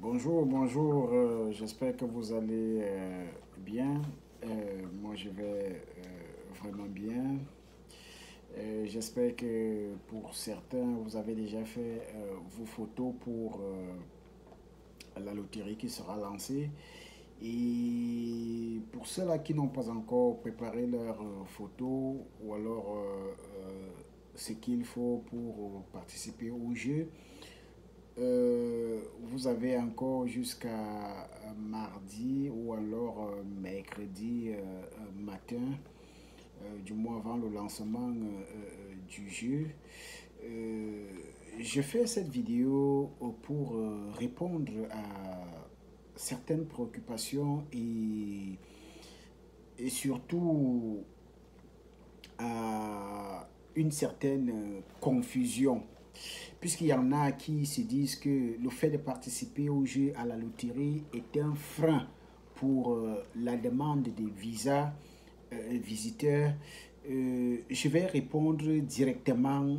Bonjour, bonjour, j'espère que vous allez bien. Moi, je vais vraiment bien. J'espère que pour certains, vous avez déjà fait vos photos pour la loterie qui sera lancée. Et pour ceux-là qui n'ont pas encore préparé leurs photos ou alors ce qu'il faut pour participer au jeu, vous avez encore jusqu'à mardi ou alors mercredi matin, du moins avant le lancement du jeu. Euh, je fais cette vidéo pour répondre à certaines préoccupations et surtout à une certaine confusion. Puisqu'il y en a qui se disent que le fait de participer au jeu à la loterie est un frein pour la demande des visas visiteurs, je vais répondre directement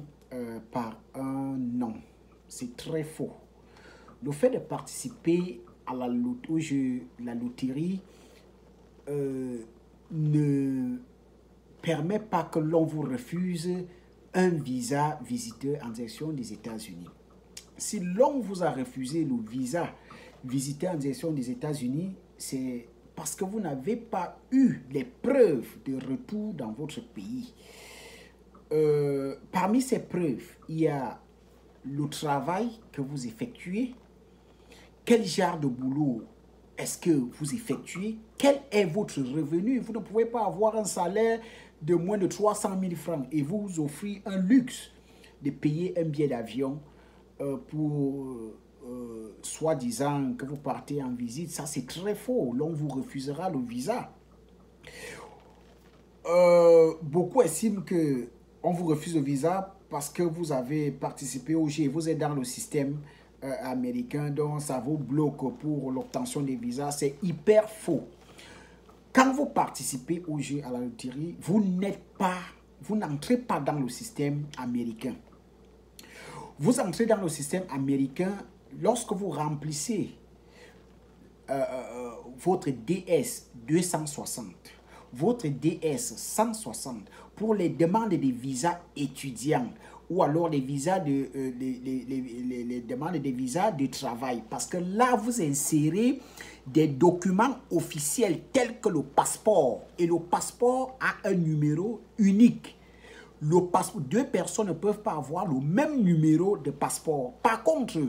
par un non. C'est très faux. Le fait de participer à au jeu, la loterie ne permet pas que l'on vous refuse un visa visiteur en direction des États-Unis. Si l'on vous a refusé le visa visiteur en direction des États-Unis, c'est parce que vous n'avez pas eu les preuves de retour dans votre pays. Parmi ces preuves, il y a le travail que vous effectuez, quel genre de boulot est-ce que vous effectuez, quel est votre revenu. Vous ne pouvez pas avoir un salaire de moins de 300 000 francs et vous offrir un luxe de payer un billet d'avion pour soi-disant que vous partez en visite. Ça, c'est très faux. L'on vous refusera le visa. Beaucoup estiment que on vous refuse le visa parce que vous avez participé au jeu, vous êtes dans le système américain, donc ça vous bloque pour l'obtention des visas. C'est hyper faux. Quand vous participez au jeu à la loterie, vous n'entrez pas dans le système américain. Vous entrez dans le système américain lorsque vous remplissez votre DS 260, votre DS 160 pour les demandes des visas étudiants ou alors les visas les demandes des visas de travail. Parce que là, vous insérez des documents officiels tels que le passeport. Et le passeport a un numéro unique. Deux personnes ne peuvent pas avoir le même numéro de passeport. Par contre,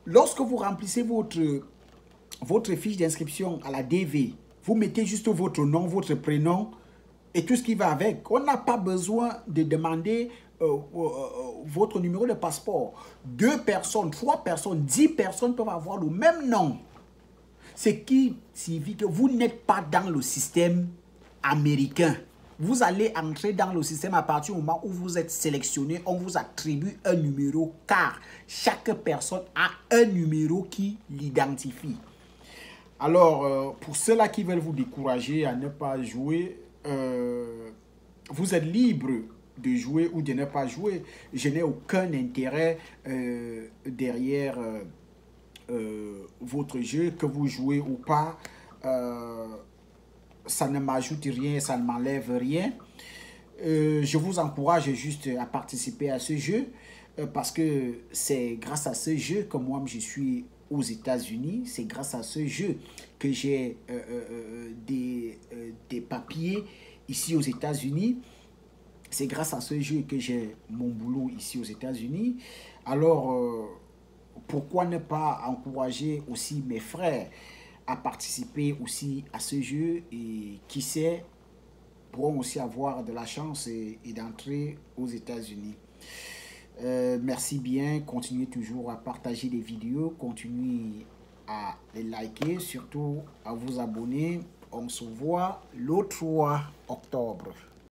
lorsque vous remplissez votre fiche d'inscription à la DV, vous mettez juste votre nom, votre prénom et tout ce qui va avec. On n'a pas besoin de demander votre numéro de passeport. 2 personnes, 3 personnes, 10 personnes peuvent avoir le même nom. Ce qui signifie que vous n'êtes pas dans le système américain. Vous allez entrer dans le système à partir du moment où vous êtes sélectionné. On vous attribue un numéro car chaque personne a un numéro qui l'identifie. Alors, pour ceux-là qui veulent vous décourager à ne pas jouer, vous êtes libre de jouer ou de ne pas jouer. Je n'ai aucun intérêt derrière votre jeu, que vous jouez ou pas. Ça ne m'ajoute rien, ça ne m'enlève rien. Je vous encourage juste à participer à ce jeu parce que c'est grâce à ce jeu que moi je suis aux États-Unis. C'est grâce à ce jeu que j'ai des papiers ici aux États-Unis. C'est grâce à ce jeu que j'ai mon boulot ici aux États-Unis. Alors, pourquoi ne pas encourager aussi mes frères à participer aussi à ce jeu et qui sait, pourront aussi avoir de la chance et d'entrer aux États-Unis. Merci bien, continuez toujours à partager les vidéos, continuez à les liker, surtout à vous abonner. On se voit le 3 octobre.